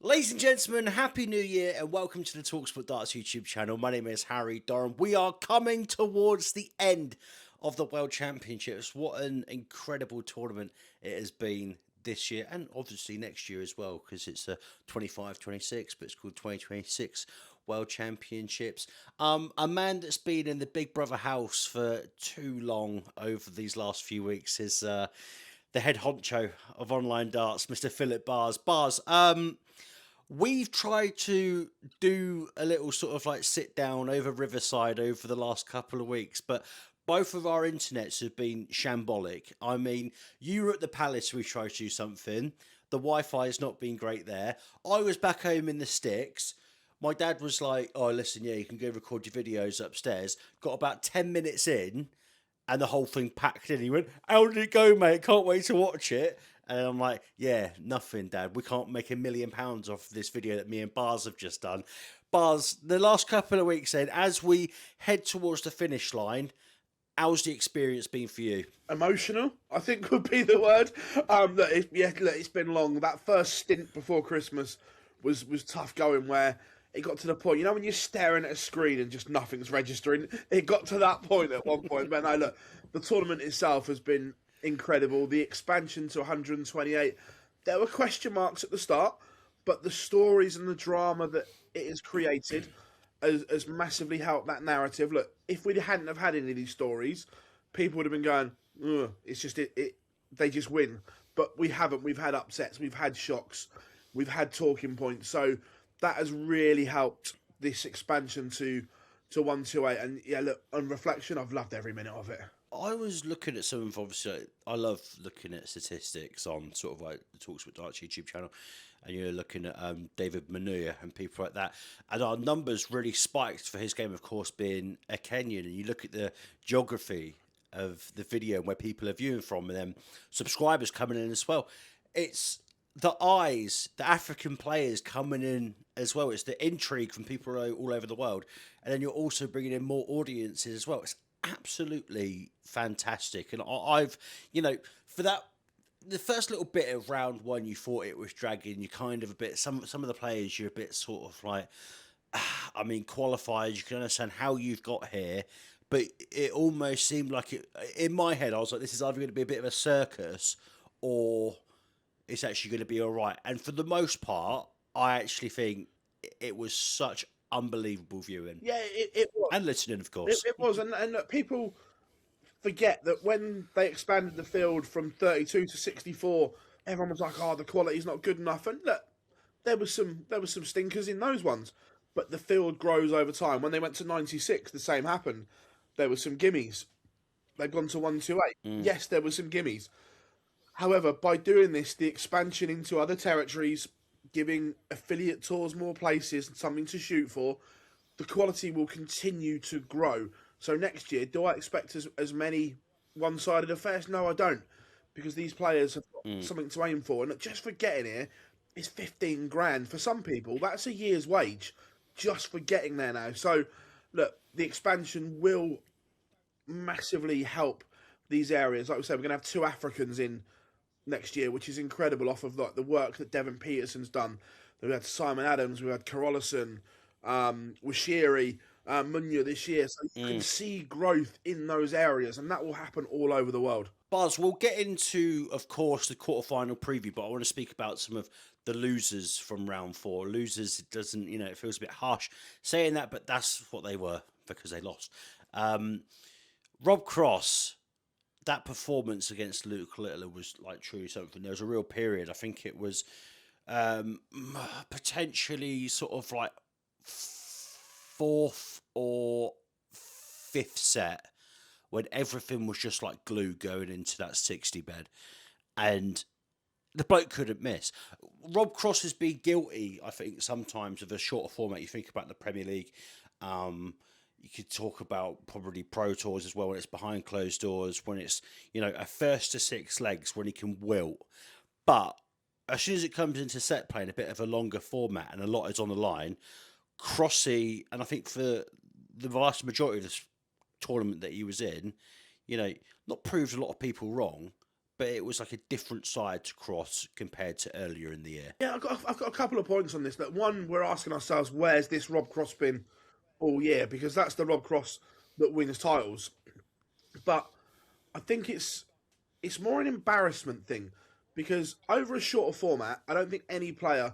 Ladies and gentlemen, Happy New Year and welcome to the talkSPORT Darts YouTube channel. My name is Harry Doran. We are coming towards the end of the World Championships. What an incredible tournament it has been this year and obviously next year as well, because it's a 25-26, but it's called 2026 World Championships. A man that's been in the Big Brother house for too long over these last few weeks is the head honcho of online darts, Mr. Phill Barrs. Barrs, we've tried to do a little sort of like sit down over Riverside over the last couple of weeks, but both of our internets have been shambolic. I mean, you were at the Palace, we tried to do something. The Wi-Fi has not been great there. I was back home in the sticks. My dad was like, oh, listen, yeah, you can go record your videos upstairs. Got about 10 minutes in and the whole thing packed in. He went, how did it go, mate? Can't wait to watch it. And I'm like, yeah, nothing, Dad. We can't make £1 million off this video that me and Barrs have just done. Barrs, the last couple of weeks then, as we head towards the finish line, how's the experience been for you? Emotional, I think would be the word. It's been long. That first stint before Christmas was tough going, where it got to the point, when you're staring at a screen and just nothing's registering. It got to that point at one point. But no, look, the tournament itself has been incredible. The expansion to 128, there were question marks at the start, but the stories and the drama that it has created has massively helped that narrative. Look, if we hadn't have had any of these stories, people would have been going, ugh, it's just they just win. But we haven't. We've had upsets, we've had shocks, we've had talking points. So that has really helped this expansion to 128. And yeah, look, on reflection, I've loved every minute of it. I was looking at some of, obviously, I love looking at statistics on sort of like the talkSPORT Darts YouTube channel, and you're looking at David Manuya and people like that, and our numbers really spiked for his game, of course, being a Kenyan, and you look at the geography of the video and where people are viewing from, and then subscribers coming in as well. It's the eyes, the African players coming in as well. It's the intrigue from people all over the world, and then you're also bringing in more audiences as well. It's absolutely fantastic. And I've, for that, the first little bit of round one, you thought it was dragging. You kind of a bit, some of the players, you're a bit sort of like, I mean, qualifiers, you can understand how you've got here, but it almost seemed like it, in my head, I was like, this is either going to be a bit of a circus or it's actually going to be all right. And for the most part, I actually think it was such unbelievable viewing. Yeah, it was. And listening, of course. It was. And look, people forget that when they expanded the field from 32 to 64, everyone was like, oh, the quality's not good enough. And look, there was some stinkers in those ones. But the field grows over time. When they went to 96, the same happened. There were some gimmies. They've gone to 128. Yes, there were some gimmies. However, by doing this, the expansion into other territories, giving affiliate tours more places and something to shoot for, the quality will continue to grow. So next year, do I expect as many one-sided affairs? No, I don't. Because these players have got something to aim for. And just for getting here, it's 15 grand. For some people, that's a year's wage just for getting there now. So, look, the expansion will massively help these areas. Like we said, we're going to have 2 Africans in next year, which is incredible off of like the work that Devin Peterson's done. We had Simon Adams, we had Carolison, Washiri, Munya this year. So you can see growth in those areas, and that will happen all over the world. Buzz, we'll get into, of course, the quarterfinal preview, but I want to speak about some of the losers from round 4. Losers, it doesn't, it feels a bit harsh saying that, but that's what they were because they lost. Rob Cross, that performance against Luke Littler was like truly something. There was a real period. I think it was potentially sort of like 4th or 5th set when everything was just like glue going into that 60 bed. And the bloke couldn't miss. Rob Cross has been guilty, I think, sometimes of a shorter format. You think about the Premier League. You could talk about probably Pro Tours as well when it's behind closed doors, when it's, a first to 6 legs, when he can wilt. But as soon as it comes into set play in a bit of a longer format and a lot is on the line, Crossy, and I think for the vast majority of this tournament that he was in, not proved a lot of people wrong, but it was like a different side to Cross compared to earlier in the year. Yeah, I've got a couple of points on this. That one, we're asking ourselves, where's this Rob Cross been all year? Because that's the Rob Cross that wins titles. But I think it's more an embarrassment thing, because over a shorter format, I don't think any player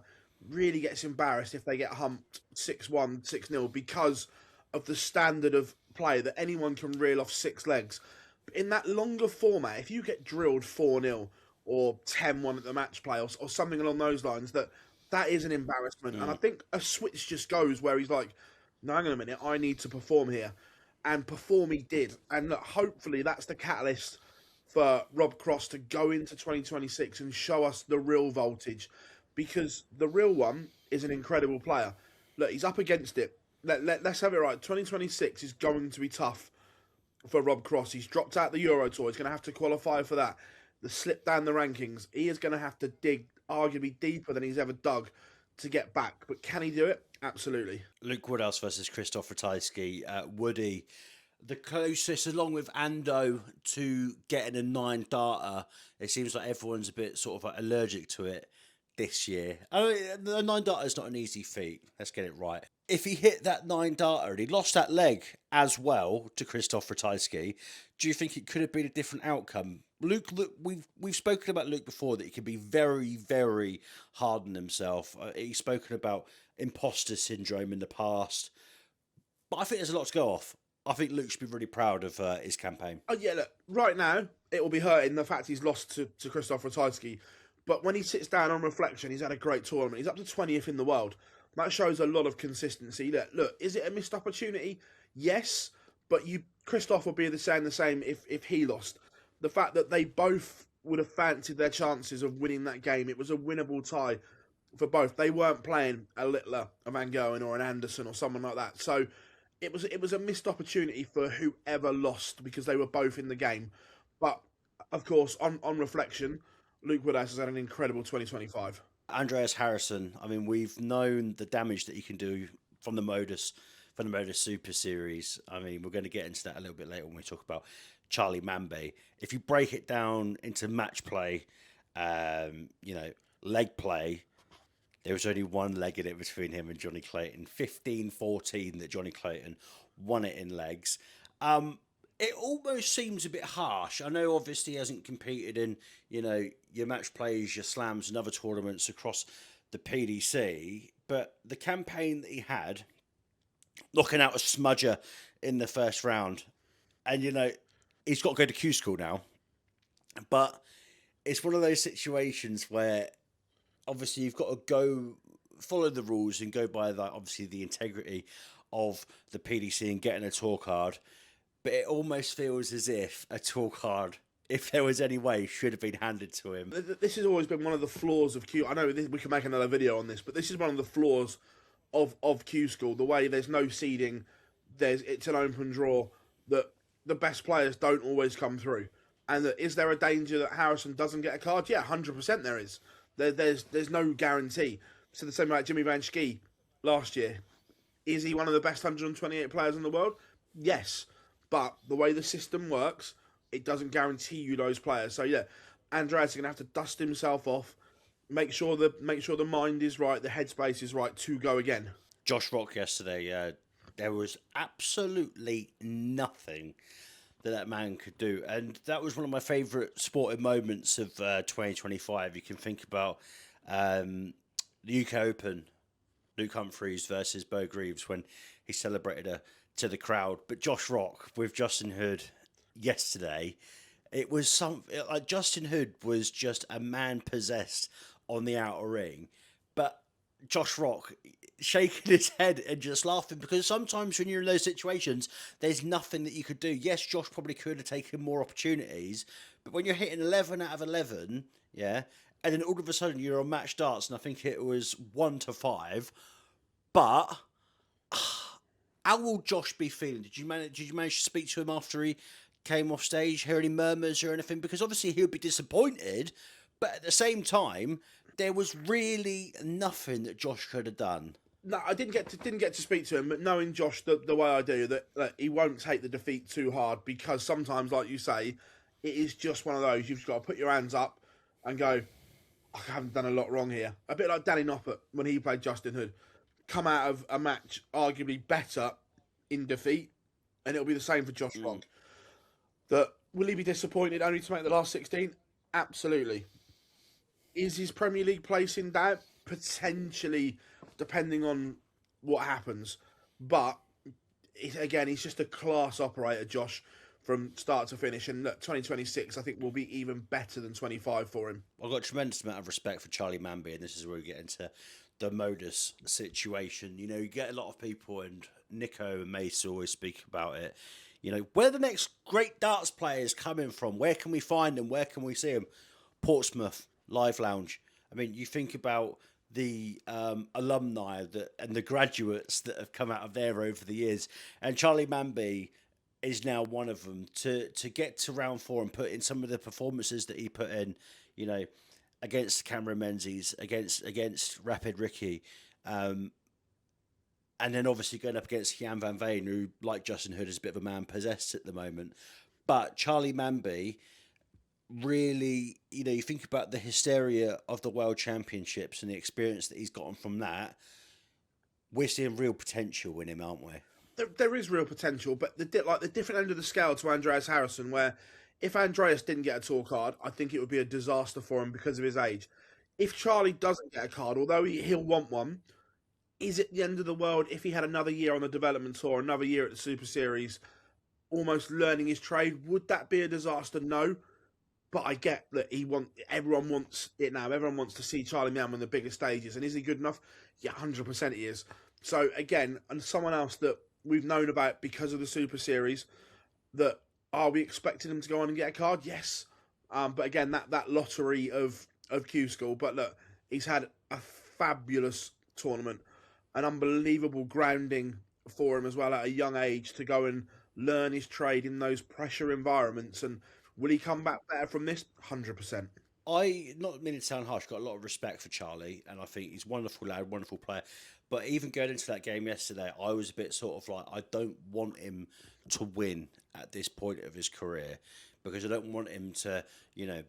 really gets embarrassed if they get humped 6-1, 6-0 because of the standard of play that anyone can reel off 6 legs. But in that longer format, if you get drilled 4-0 or 10-1 at the match play or something along those lines, that is an embarrassment. And I think a switch just goes where he's like, no, hang on a minute, I need to perform here. And perform he did. And look, hopefully that's the catalyst for Rob Cross to go into 2026 and show us the real voltage, because the real one is an incredible player. Look, he's up against it. Let's have it right. 2026 is going to be tough for Rob Cross. He's dropped out the Euro Tour. He's going to have to qualify for that. The slip down the rankings. He is going to have to dig arguably deeper than he's ever dug to get back. But can he do it? Absolutely. Luke Woodhouse versus Christoph Ratajski. Woody, the closest, along with Ando, to getting a 9-darter. It seems like everyone's a bit sort of like allergic to it this year. I mean, the 9-darter is not an easy feat. Let's get it right. If he hit that 9-darter and he lost that leg as well to Christoph Ratajski, do you think it could have been a different outcome? Luke, we've spoken about Luke before, that he can be very, very hard on himself. He's spoken about imposter syndrome in the past, but I think there's a lot to go off. I think Luke should be really proud of his campaign. Oh yeah, look, right now it will be hurting the fact he's lost to Christoph Ratajski, but when he sits down on reflection, he's had a great tournament. He's up to 20th in the world. That shows a lot of consistency. Look, is it a missed opportunity? Yes, but Christoph would be saying the same if he lost. The fact that they both would have fancied their chances of winning that game, it was a winnable tie for both. They weren't playing a Littler, a Van Gerwen or an Anderson or someone like that. So it was a missed opportunity for whoever lost, because they were both in the game. But of course, on reflection, Luke Woodhouse has had an incredible 2025. Andreas Harrison, I mean, we've known the damage that he can do from the Modus Super Series. I mean, we're going to get into that a little bit later when we talk about Charlie Mambe. If you break it down into match play, leg play, there was only one leg in it between him and Johnny Clayton. 15-14 that Johnny Clayton won it in legs. It almost seems a bit harsh. I know obviously he hasn't competed in, your match plays, your slams and other tournaments across the PDC, but the campaign that he had, knocking out a smudger in the first round, and he's got to go to Q school now. But it's one of those situations where obviously you've got to go follow the rules and go by obviously the integrity of the PDC and getting a tour card. But it almost feels as if a tour card, if there was any way, should have been handed to him. This has always been one of the flaws of Q. I know we can make another video on this, but this is one of the flaws of Q School. The way there's no seeding, it's an open draw, that the best players don't always come through. And is there a danger that Harrison doesn't get a card? Yeah, 100% there is. There's no guarantee. So the same like Jimmy Van Schie last year. Is he one of the best 128 players in the world? Yes. But the way the system works, it doesn't guarantee you those players. So yeah, Andreas is going to have to dust himself off, make sure the mind is right, the headspace is right to go again. Josh Rock yesterday, there was absolutely nothing that man could do. And that was one of my favourite sporting moments of 2025. You can think about the UK Open, Luke Humphries versus Bo Greaves, when he celebrated to the crowd. But Josh Rock with Justin Hood yesterday, it was like Justin Hood was just a man possessed on the outer ring. But Josh Rock shaking his head and just laughing, because sometimes when you're in those situations, there's nothing that you could do. Yes, Josh probably could have taken more opportunities, but when you're hitting 11 out of 11, yeah, and then all of a sudden you're on match darts, and I think it was 1-5, but how will Josh be feeling? Did you manage to speak to him after he came off stage? Hear any murmurs or anything? Because obviously he'll be disappointed, but at the same time, there was really nothing that Josh could have done. No, I didn't get to speak to him, but knowing Josh the way I do, that he won't take the defeat too hard, because sometimes, like you say, it is just one of those. You've just got to put your hands up and go, I haven't done a lot wrong here. A bit like Danny Noppert when he played Justin Hood. Come out of a match arguably better in defeat, and it'll be the same for Josh Rock. That will he be disappointed only to make the last 16? Absolutely. Is his Premier League place in doubt? Potentially, depending on what happens. But again, he's just a class operator, Josh, from start to finish. And look, 2026, I think, will be even better than 25 for him. I've got a tremendous amount of respect for Charlie Manby, and this is where we get into the modus situation. You know, you get a lot of people, and Nico and Mace always speak about it. You know, where the next great darts players coming from? Where can we find them? Where can we see them? Portsmouth Live Lounge. I mean, you think about the alumni and the graduates that have come out of there over the years, and Charlie Manby is now one of them. To get to round 4 and put in some of the performances that he put in, you know, against Cameron Menzies, against Rapid Ricky, and then obviously going up against Jan van Veen, who, like Justin Hood, is a bit of a man possessed at the moment. But Charlie Manby, really, you know, you think about the hysteria of the World Championships and the experience that he's gotten from that, we're seeing real potential in him, aren't we? There is real potential, but the different end of the scale to Andreas Harrison, where if Andreas didn't get a tour card, I think it would be a disaster for him because of his age. If Charlie doesn't get a card, although he'll want one, is it the end of the world if he had another year on the development tour, another year at the Super Series, almost learning his trade? Would that be a disaster? No. But I get that everyone wants it now. Everyone wants to see Charlie Manby on the bigger stages. And is he good enough? Yeah, 100% he is. So again, and someone else that we've known about because of the Super Series, that are we expecting him to go on and get a card? Yes. But again, that lottery of Q School. But look, he's had a fabulous tournament, an unbelievable grounding for him as well at a young age to go and learn his trade in those pressure environments. And will he come back better from this? 100%. I, not meaning to sound harsh, got a lot of respect for Charlie, and I think he's a wonderful lad, wonderful player. But even going into that game yesterday, I was a bit sort of like, I don't want him to win at this point of his career, because I don't want him to, you know,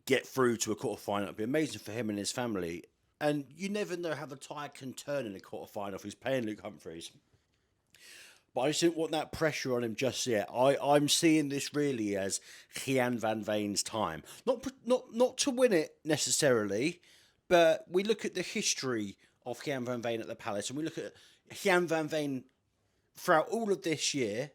get through to a quarter final. It'd be amazing for him and his family. And you never know how the tide can turn in a quarter final if he's playing Luke Humphries. But I just didn't want that pressure on him just yet. I'm seeing this really as Jan van Veen's time. Not to win it necessarily, but we look at the history of Jan van Veen at the Palace, and we look at Jan van Veen throughout all of this year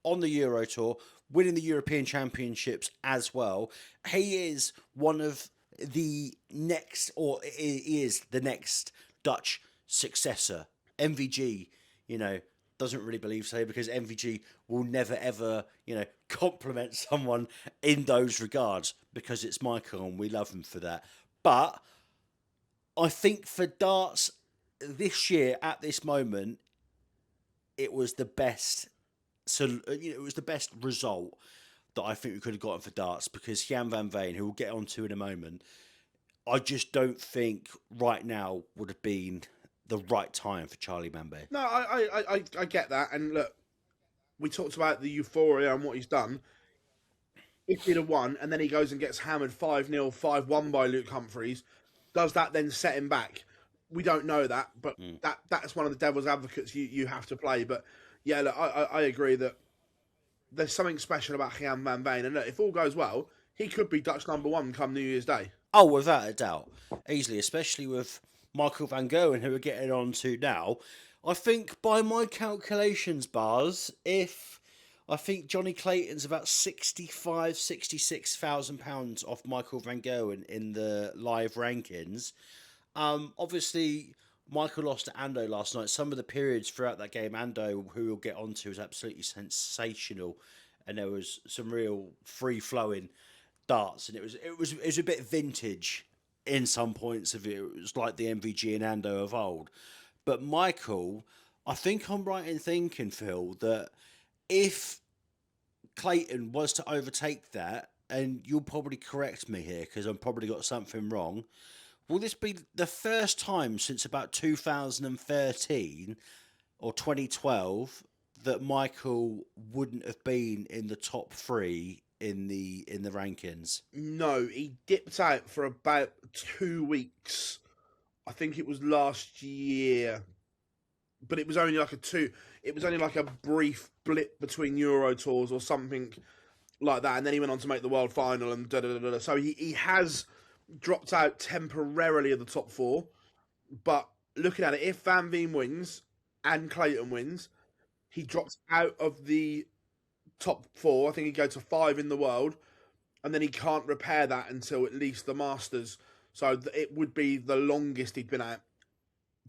on the Euro Tour, winning the European Championships as well. He is one of the next, or he is the next Dutch successor. MVG, you know, doesn't really believe so, because MVG will never ever, you know, compliment someone in those regards, because it's Michael and we love him for that. But I think for darts this year at this moment, it was the best. So, you know, it was the best result that I think we could have gotten for darts, because Jan van Veen, who we'll get onto in a moment, I just don't think right now would have been the right time for Charlie Manby. No, I get that. And look, we talked about the euphoria and what he's done. If he'd have won, and then he goes and gets hammered 5-0, 5-1 by Luke Humphries, does that then set him back? We don't know that, but that's one of the devil's advocates you have to play. But yeah, look, I agree that there's something special about Jan van Veen. And look, if all goes well, he could be Dutch #1 come New Year's Day. Oh, without a doubt. Easily, especially with Michael van Gerwen, who we're getting on to now. I think by my calculations, Bars, I think Johnny Clayton's about £65,000-66,000 off Michael van Gerwen in the live rankings. Obviously, Michael lost to Ando last night. Some of the periods throughout that game, Ando, who we'll get onto, was absolutely sensational, and there was some real free-flowing darts, and it was a bit vintage in some points of it. It was like the MVG and Ando of old. But Michael, I think I'm right in thinking, Phil, that if Clayton was to overtake that, and you'll probably correct me here because I've probably got something wrong, will this be the first time since about 2013 or 2012 that Michael wouldn't have been in the top 3 in the rankings? No, he dipped out for about 2 weeks. I think it was last year, but it was only like It was only like a brief blip between Euro tours or something like that, and then he went on to make the world final and da da da da. So he has dropped out temporarily of the top four. But looking at it, if Van Veen wins and Clayton wins, he drops out of the top four. I think he'd go to 5 in the world, and then he can't repair that until at least the Masters. So it would be the longest he'd been out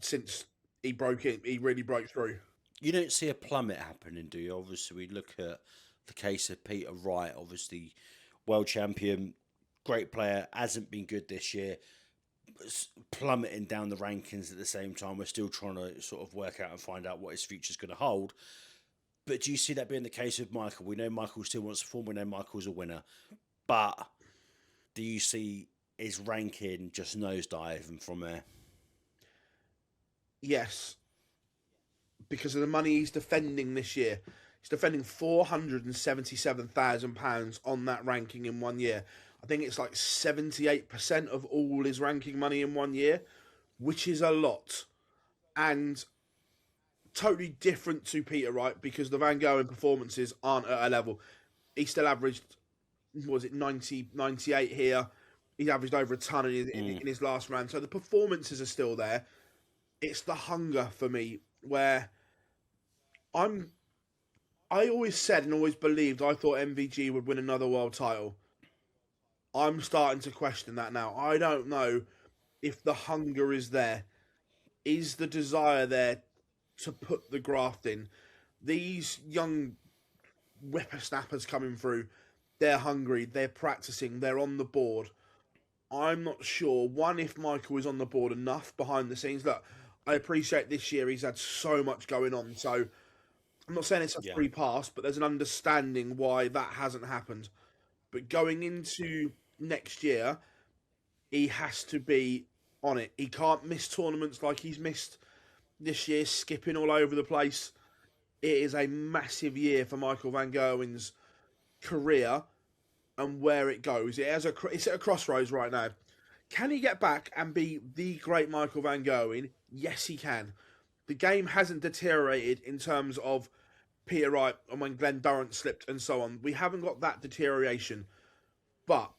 since he broke in. He really broke through. You don't see a plummet happening, do you? Obviously, we look at the case of Peter Wright, obviously world champion, great player, hasn't been good this year, plummeting down the rankings at the same time. We're still trying to sort of work out and find out what his future's going to hold. But do you see that being the case with Michael? We know Michael still wants to perform. We know Michael's a winner. But do you see his ranking just nosediving from there? Yes, because of the money he's defending this year. He's defending £477,000 on that ranking in 1 year. I think it's like 78% of all his ranking money in 1 year, which is a lot. And totally different to Peter Wright, because the Van Gogh performances aren't at a level. He still averaged, was it 90, 98 here? He averaged over a ton in his last round. So the performances are still there. It's the hunger for me, where I always said and always believed, I thought MVG would win another world title. I'm starting to question that now. I don't know if the hunger is there. Is the desire there to put the graft in? These young whippersnappers coming through, they're hungry, they're practicing, they're on the board. I'm not sure, one, if Michael is on the board enough behind the scenes. Look, I appreciate this year he's had so much going on, so I'm not saying it's a free pass, but there's an understanding why that hasn't happened. But going into next year, he has to be on it. He can't miss tournaments like he's missed this year, skipping all over the place. It is a massive year for Michael Van Gerwen's career and where it goes. It's at a crossroads right now. Can he get back and be the great Michael Van Gerwen? Yes, he can. The game hasn't deteriorated in terms of Peter Wright and when Glenn Durrant slipped and so on. We haven't got that deterioration. But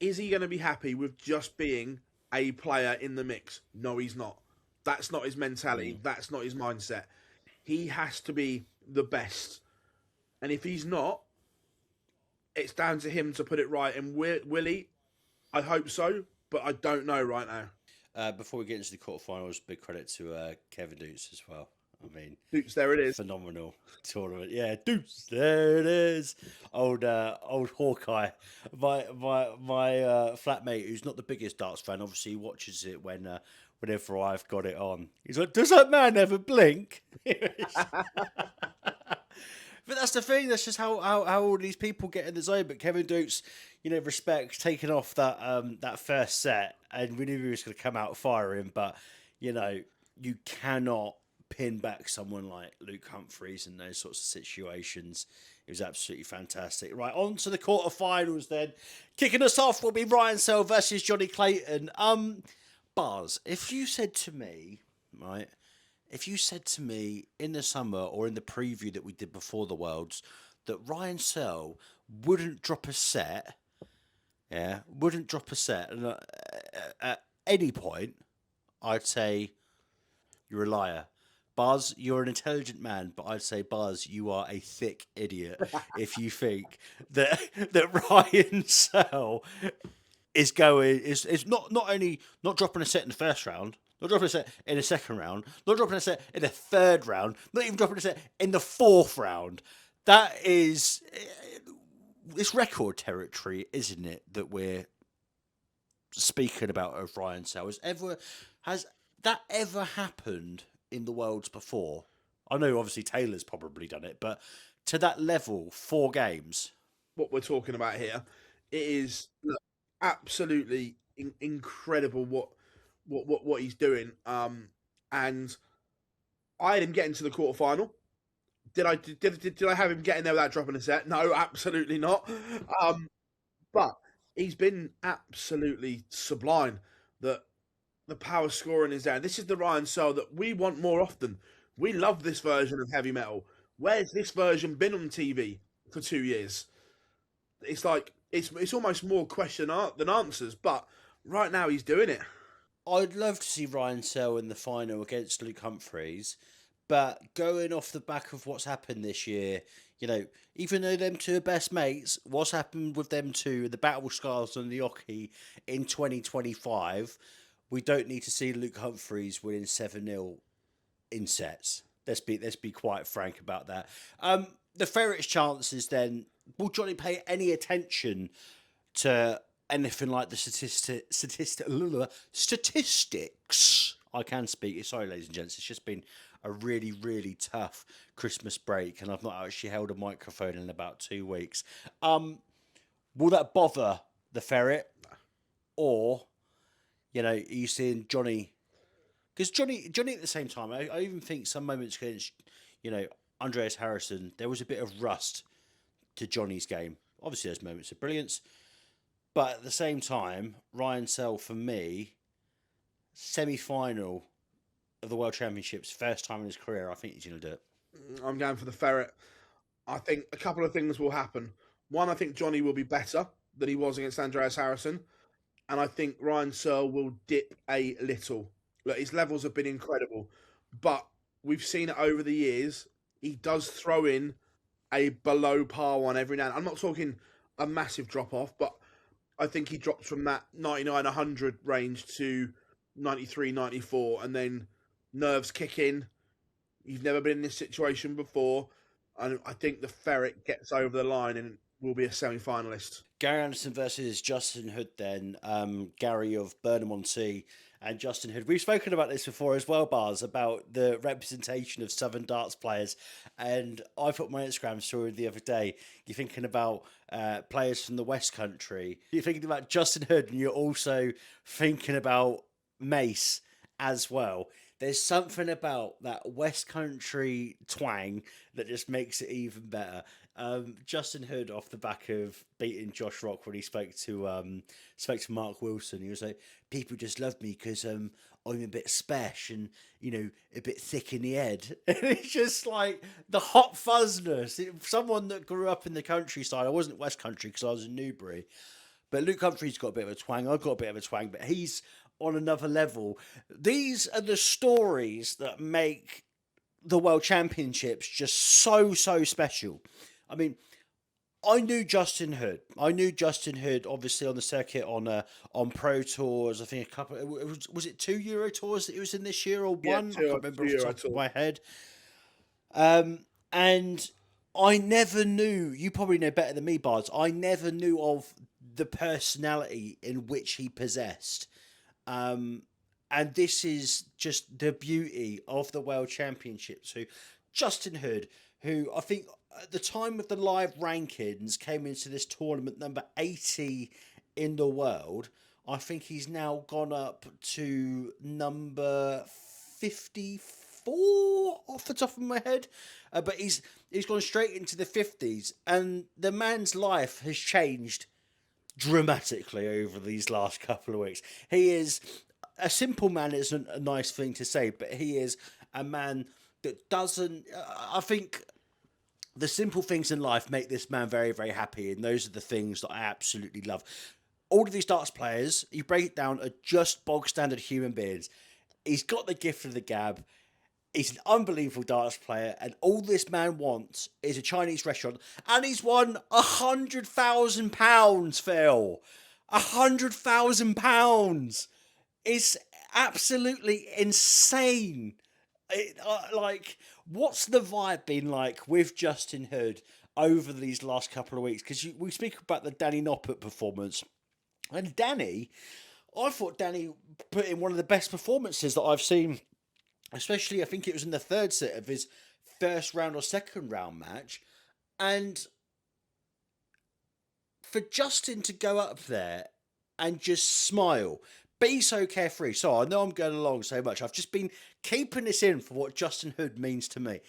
is he going to be happy with just being a player in the mix? No, he's not. That's not his mentality. That's not his mindset. He has to be the best. And if he's not, it's down to him to put it right. And will he? I hope so, but I don't know right now. Before we get into the quarterfinals, big credit to Kevin Doets as well. I mean, Doets, there it is. Phenomenal tournament. Yeah, Doets, there it is. Old Hawkeye. My flatmate, who's not the biggest darts fan, obviously watches it whenever I've got it on. He's like, does that man ever blink? But that's the thing. That's just how all these people get in the zone. But Kevin Doets, respect taking off that first set, and we knew he was going to come out firing. But you cannot pin back someone like Luke Humphries in those sorts of situations. It was absolutely fantastic. Right, on to the quarterfinals then. Kicking us off will be Ryan Searle versus Johnny Clayton. Bars, if you said to me in the summer or in the preview that we did before the Worlds that Ryan Searle wouldn't drop a set, and at any point, I'd say you're a liar. Buzz, you're an intelligent man, but I'd say, Buzz, you are a thick idiot if you think that Ryan Searle is not only not dropping a set in the first round, not dropping a set in the second round, not dropping a set in the third round, not even dropping a set in the fourth round. That is, it's record territory, isn't it, that we're speaking about of Ryan Searle. Has that ever happened in the Worlds before? I know obviously Taylor's probably done it, but to that level, 4 games. What we're talking about here, it is absolutely incredible what he's doing. And I had him getting to the quarterfinal, Did I have him getting there without dropping a set? No, absolutely not. But he's been absolutely sublime. That the power scoring is there. This is the Ryan Searle that we want more often. We love this version of heavy metal. Where's this version been on TV for 2 years? It's like it's almost more question than answers. But right now he's doing it. I'd love to see Ryan Searle in the final against Luke Humphries, but going off the back of what's happened this year, even though them two are best mates, what's happened with them two, the battle scars on the Oki in 2025, we don't need to see Luke Humphries winning 7-0 in sets. Let's be quite frank about that. The Ferret's chances then, will Johnny pay any attention to anything like the statistics? I can speak. Sorry, ladies and gents. It's just been a really, really tough Christmas break, and I've not actually held a microphone in about 2 weeks. Will that bother the Ferret, or are you seeing Johnny? Because Johnny at the same time, I even think some moments against, Andreas Harrison, there was a bit of rust to Johnny's game. Obviously, there's moments of brilliance. But at the same time, Ryan Searle, for me, semi-final of the World Championships, first time in his career, I think he's going to do it. I'm going for the Ferret. I think a couple of things will happen. One, I think Johnny will be better than he was against Andreas Harrison. And I think Ryan Searle will dip a little. Look, his levels have been incredible. But we've seen it over the years. He does throw in a below par one every now and then. I'm not talking a massive drop-off, but I think he drops from that 99, 100 range to 93, 94, and then nerves kick in. You've never been in this situation before, and I think the Ferret gets over the line and will be a semi-finalist. Gary Anderson versus Justin Hood then. Gary of Burnham-on-Sea and Justin Hood. We've spoken about this before as well, Barrs, about the representation of Southern darts players. And I put my Instagram story the other day. You're thinking about players from the West Country. You're thinking about Justin Hood, and you're also thinking about Mace as well. There's something about that West Country twang that just makes it even better. Justin Hood, off the back of beating Josh Rock when he spoke to Mark Wilson, he was like, "People just love me because I'm a bit spesh and a bit thick in the head." And it's just like the hot fuzzness. Someone that grew up in the countryside. I wasn't West Country because I was in Newbury, but Luke Humphries got a bit of a twang. I've got a bit of a twang, but he's on another level. These are the stories that make the World Championships just so special. I mean, I knew Justin Hood. Obviously on the circuit on Pro Tours. I think a couple. Was it 2 Euro Tours that he was in this year or one? I can't remember off the top of my head. And I never knew. You probably know better than me, Bards. I never knew of the personality in which he possessed. And this is just the beauty of the World Championships. Who Justin Hood, who I think at the time of the live rankings came into this tournament number 80 in the world. I think he's now gone up to number 54 off the top of my head. But he's gone straight into the 50s, and the man's life has changed dramatically over these last couple of weeks. He is a simple man, isn't a nice thing to say, but he is a man that doesn't. I think the simple things in life make this man very, very happy, and those are the things that I absolutely love. All of these darts players, you break it down, are just bog standard human beings. He's got the gift of the gab. He's an unbelievable darts player, and all this man wants is a Chinese restaurant. And he's won £100,000, Phil. £100,000. It's absolutely insane. What's the vibe been like with Justin Hood over these last couple of weeks? Because we speak about the Danny Noppert performance, and I thought Danny put in one of the best performances that I've seen. Especially, I think it was in the third set of his first round or second round match. And for Justin to go up there and just smile, be so carefree. So I know I'm going along so much. I've just been keeping this in for what Justin Hood means to me.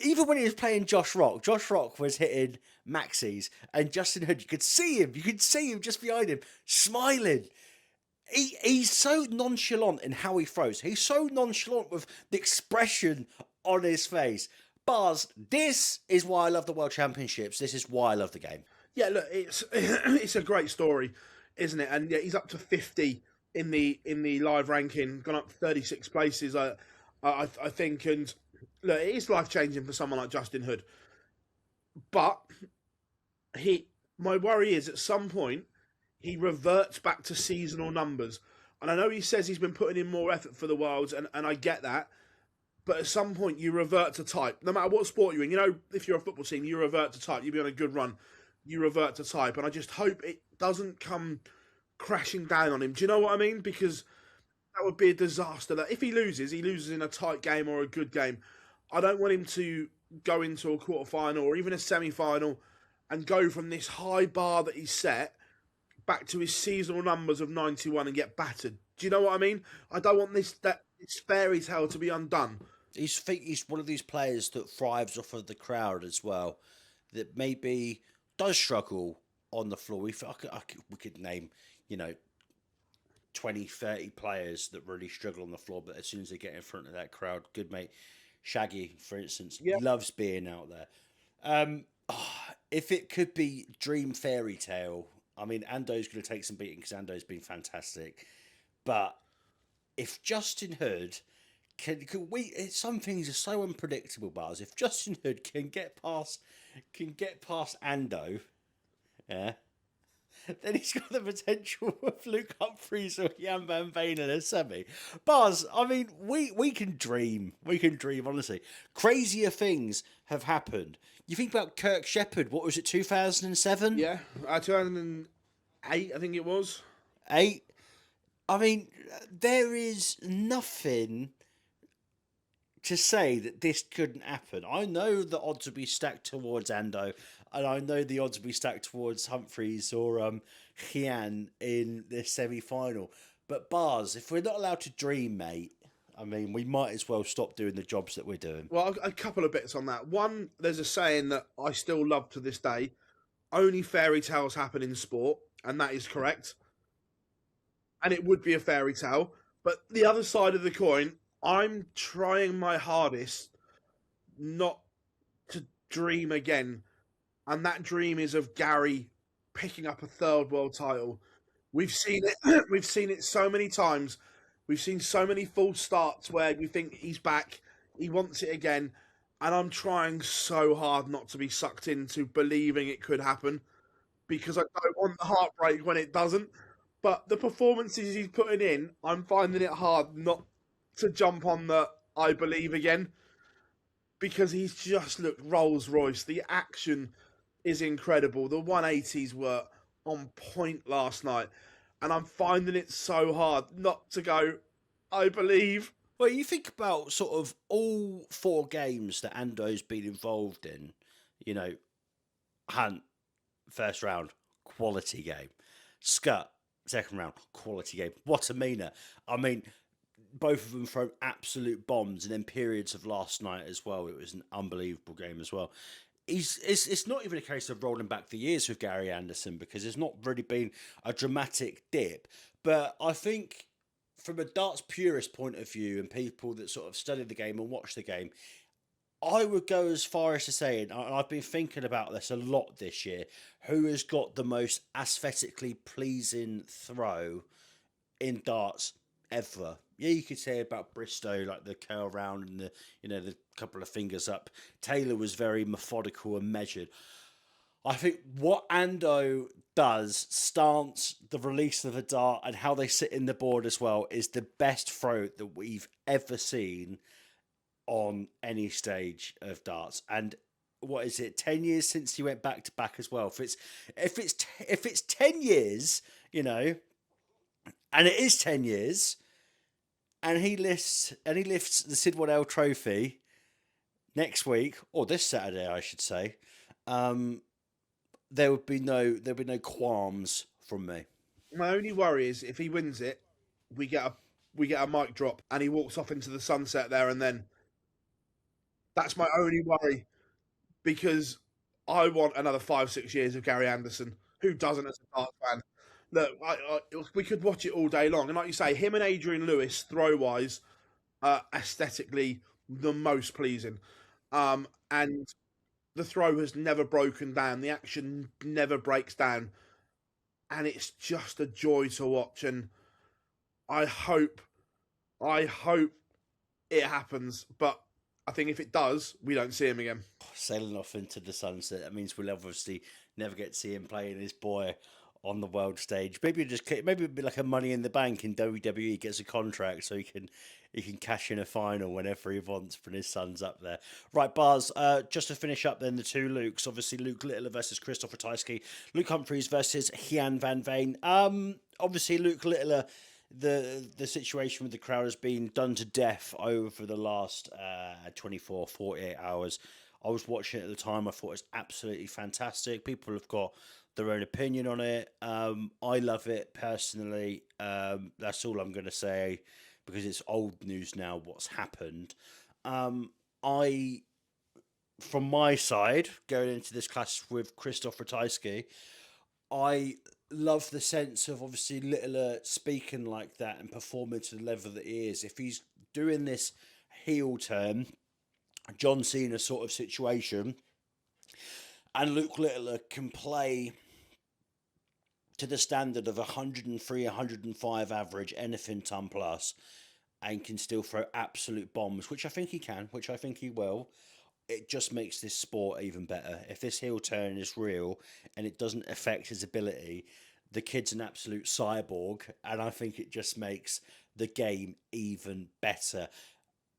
even when he was playing Josh Rock was hitting maxis, and Justin Hood, you could see him just behind him, smiling. He's so nonchalant in how he throws. He's so nonchalant with the expression on his face. Bars, this is why I love the World Championships. This is why I love the game. Yeah, look, it's it's a great story, isn't it? And yeah, he's up to 50 in the live ranking, gone up 36 places. I think, and look, it is life changing for someone like Justin Hood. But my worry is at some point he reverts back to seasonal numbers. And I know he says he's been putting in more effort for the Worlds, and I get that. But at some point you revert to type. No matter what sport you're in, you know, if you're a football team, you revert to type. You'll be on a good run. You revert to type. And I just hope it doesn't come crashing down on him. Do you know what I mean? Because that would be a disaster. That if he loses in a tight game or a good game. I don't want him to go into a quarter-final or even a semi-final and go from this high bar that he's set back to his seasonal numbers of 91 and get battered. Do you know what I mean? I don't want this fairy tale to be undone. He's one of these players that thrives off of the crowd as well, that maybe does struggle on the floor. We could name, 20, 30 players that really struggle on the floor, but as soon as they get in front of that crowd, good mate, Shaggy, for instance, loves being out there. If it could be dream fairy tale, I mean, Ando's going to take some beating because Ando's been fantastic. But if Justin Hood some things are so unpredictable, Bars. If Justin Hood can get past Ando, yeah, then he's got the potential of Luke Humphries or Jan Van Veen in a semi. Bars, I mean, we can dream. We can dream, honestly. Crazier things have happened. You think about Kirk Shepherd, what was it, 2007? Yeah, 2008, I think it was. 8? I mean, there is nothing to say that this couldn't happen. I know the odds would be stacked towards Ando, and I know the odds would be stacked towards Humphries or Gian in the semi-final. But Bars, if we're not allowed to dream, mate, I mean, we might as well stop doing the jobs that we're doing. Well, a couple of bits on that. One, there's a saying that I still love to this day. Only fairy tales happen in sport, and that is correct. And it would be a fairy tale. But the other side of the coin, I'm trying my hardest not to dream again. And that dream is of Gary picking up a third world title. We've seen it. We've seen it so many times. We've seen so many false starts where we think he's back, he wants it again, and I'm trying so hard not to be sucked into believing it could happen because I don't want the heartbreak when it doesn't. But the performances he's putting in, I'm finding it hard not to jump on the I believe again because he's just looked Rolls Royce. The action is incredible. The 180s were on point last night. And I'm finding it so hard not to go, I believe. Well, you think about sort of all 4 games that Ando's been involved in, Hunt, first round, quality game. Scut, second round, quality game. Watamina. I mean, both of them thrown absolute bombs, and then periods of last night as well. It was an unbelievable game as well. It's not even a case of rolling back the years with Gary Anderson because there's not really been a dramatic dip. But I think from a darts purist point of view and people that sort of study the game and watch the game, I would go as far as to say, and I've been thinking about this a lot this year, who has got the most aesthetically pleasing throw in darts ever. Yeah, you could say about Bristow, like the curl round and the couple of fingers up. Taylor was very methodical and measured. I think what Ando does, stance, the release of the dart, and how they sit in the board as well, is the best throw that we've ever seen on any stage of darts. And what is it? 10 years since he went back to back as well. If it's 10 years, and it is 10 years. And he lifts the Sid Waddell Trophy next week, or this Saturday, I should say. There would be no qualms from me. My only worry is if he wins it, we get a mic drop and he walks off into the sunset there and then. That's my only worry, because I want another 5, 6 years of Gary Anderson. Who doesn't as a Darts fan? Look, we could watch it all day long. And like you say, him and Adrian Lewis, throw-wise, aesthetically, the most pleasing. And the throw has never broken down. The action never breaks down. And it's just a joy to watch. And I hope, I hope it happens. But I think if it does, we don't see him again. Sailing off into the sunset. That means we'll obviously never get to see him playing his boy on the world stage. Maybe it'd be like a Money in the Bank in WWE, gets a contract so he can cash in a final whenever he wants when his son's up there. Right, Bars. Just to finish up, then the two Lukes. Obviously, Luke Littler versus Christopher Tyski. Luke Humphries versus Gian van Veen. Obviously, Luke Littler. The situation with the crowd has been done to death over the last 24, 48 hours. I was watching it at the time. I thought it was absolutely fantastic. People have got their own opinion on it. I love it personally. That's all I'm going to say, because it's old news now what's happened. I, from my side, going into this clash with Christoph Ratajski, I love the sense of obviously Littler speaking like that and performing to the level that he is. If he's doing this heel turn, John Cena sort of situation, and Luke Littler can play to the standard of 103, 105 average, anything ton plus, and can still throw absolute bombs, which I think he can, which I think he will, it just makes this sport even better. If this heel turn is real and it doesn't affect his ability, the kid's an absolute cyborg, and I think it just makes the game even better.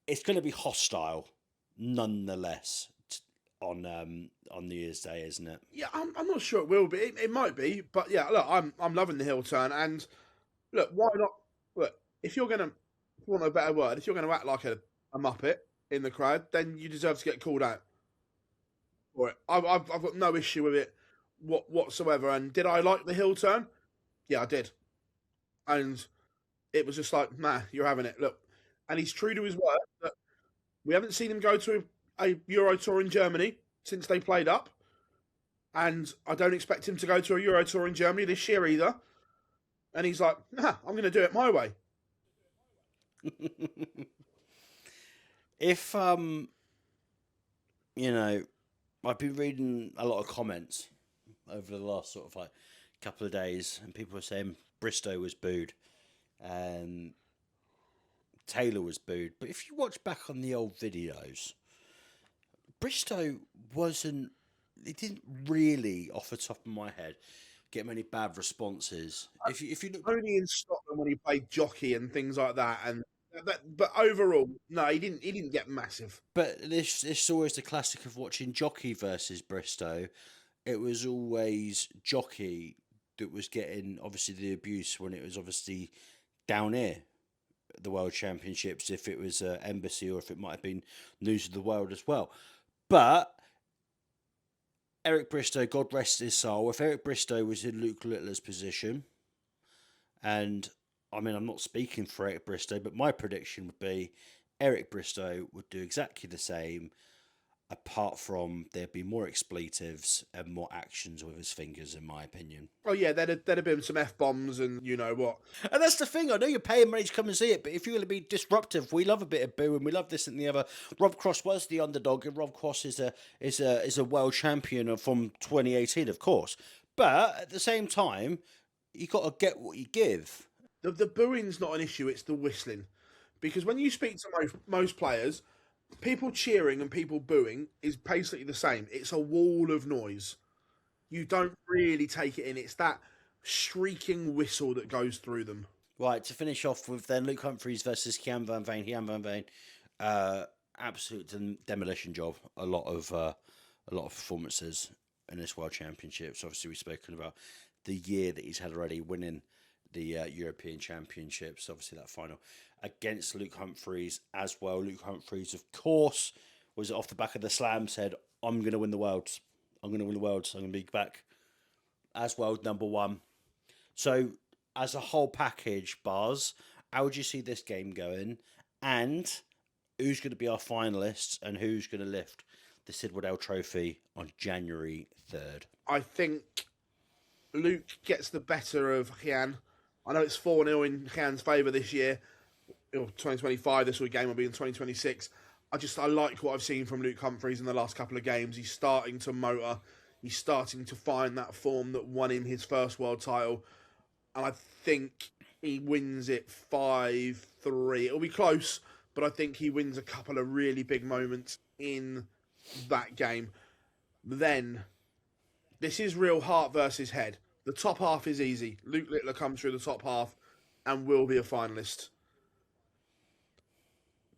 It's going to be hostile, nonetheless, on New Year's Day, isn't it? Yeah, I'm not sure it will be. It might be, but yeah, look, I'm loving the heel turn, and look, why not? Look, if you're gonna, for want of a better word, if you're gonna act like a muppet in the crowd, then you deserve to get called out for it. I've got no issue with it whatsoever. And did I like the heel turn? Yeah, I did. And it was just like, nah, you're having it. Look, and he's true to his word. That we haven't seen him go to a Euro tour in Germany since they played up, and I don't expect him to go to a Euro tour in Germany this year either. And he's like, nah, I'm going to do it my way. If you know, I've been reading a lot of comments over the last sort of like couple of days, and people are saying Bristow was booed and Taylor was booed. But if you watch back on the old videos, Bristow wasn't. It didn't really, off the top of my head, get many bad responses. If you look, Only in Scotland when he played jockey and things like that, and but overall, no, he didn't. He didn't get massive. but this always the classic of watching Jockey versus Bristow. It was always Jockey that was getting obviously the abuse when it was obviously down here, the World Championships, if it was Embassy or if it might have been News of the World as well. But Eric Bristow, God rest his soul, if Eric Bristow was in Luke Littler's position, and I mean, I'm not speaking for Eric Bristow, but my prediction would be Eric Bristow would do exactly the same, apart from there'd be more expletives and more actions with his fingers, in my opinion. Oh yeah, there'd have been some F-bombs and you know what. And that's the thing. I know you're paying money to come and see it, but if you're going to be disruptive, we love a bit of boo and we love this and the other. Rob Cross was the underdog, and Rob Cross is a world champion from 2018, of course. But at the same time, you got to get what you give. The booing's not an issue; it's the whistling, because when you speak to most players, people cheering and people booing is basically the same. It's a wall of noise. You don't really take it in. It's that shrieking whistle that goes through them. Right, to finish off with then Luke Humphries versus Gian van Veen. Gian van Veen, absolute demolition job. A lot of performances in this World Championships. Obviously, we've spoken about the year that he's had already, winning the European Championships. Obviously, that final against Luke Humphries as well. Luke Humphries, of course, was off the back of the slam, said, I'm going to win the Worlds. I'm going to win the Worlds. I'm going to be back as world number one. So, as a whole package, Bars, how would you see this game going? And who's going to be our finalists and who's going to lift the Sid Waddell Trophy on January 3rd? I think Luke gets the better of Hian. I know it's 4-0 in Hian's favour this year. 2025, this game will be in 2026. I like what I've seen from Luke Humphries in the last couple of games. He's starting to motor. He's starting to find that form that won him his first world title. And I think he wins it 5-3. It'll be close, but I think he wins a couple of really big moments in that game. Then, this is real heart versus head. The top half is easy. Luke Littler comes through the top half and will be a finalist.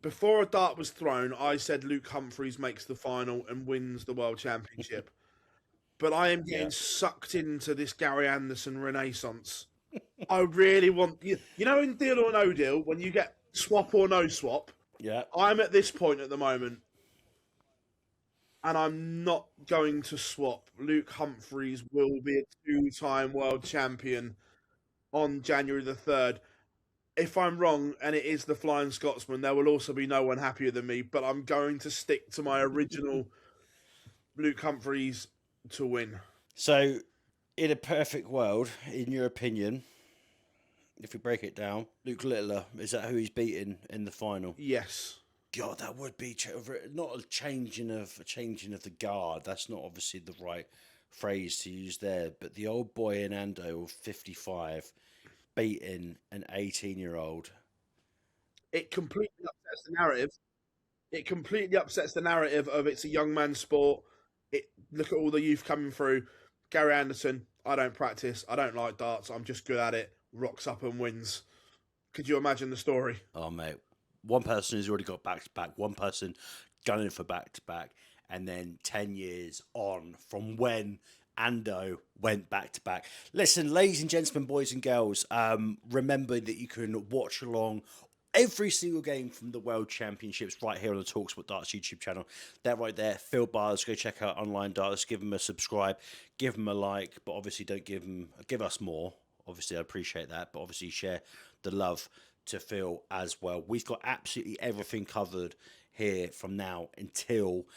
Before a dart was thrown, I said Luke Humphries makes the final and wins the World Championship. But I am getting sucked into this Gary Anderson renaissance. I really want... You know in Deal or No Deal, when you get swap or no swap? Yeah. I'm at this point at the moment, and I'm not going to swap. Luke Humphries will be a two-time world champion on January the 3rd. If I'm wrong, and it is the Flying Scotsman, there will also be no one happier than me, but I'm going to stick to my original Luke Humphries to win. So, in a perfect world, in your opinion, if we break it down, Luke Littler, is that who he's beating in the final? Yes. God, that would be not a changing of the guard. That's not obviously the right phrase to use there. But the old boy in Ando, 55, beating an 18-year-old. It completely upsets the narrative. It completely upsets the narrative of it's a young man's sport. Look at all the youth coming through. Gary Anderson, I don't practice. I don't like darts. I'm just good at it. Rocks up and wins. Could you imagine the story? Oh, mate. One person who's already got back-to-back. One person gunning for back-to-back. And then 10 years on from when Ando went back-to-back. Listen, ladies and gentlemen, boys and girls, remember that you can watch along every single game from the World Championships right here on the talkSPORT Darts YouTube channel. That right there, Phill Barrs. Go check out Online Darts. Give them a subscribe. Give them a like. But obviously don't give us more. Obviously, I appreciate that. But obviously share the love to Phill as well. We've got absolutely everything covered here from now until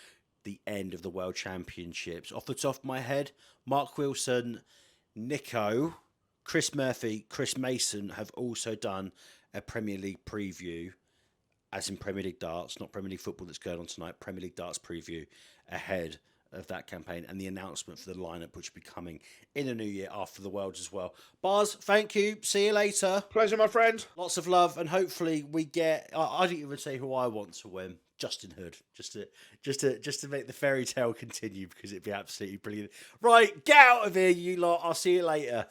the end of the World Championships. Off the top of my head, Mark Wilson, Nico, Chris Murphy, Chris Mason have also done a Premier League preview, as in Premier League darts, not Premier League football that's going on tonight, Premier League darts preview ahead of that campaign and the announcement for the lineup, which will be coming in the new year after the Worlds as well. Bars, thank you. See you later. Pleasure, my friend. Lots of love, and hopefully we get. I didn't even say who I want to win. Justin Hood, just to make the fairy tale continue, because it'd be absolutely brilliant. Right, get out of here, you lot. I'll see you later.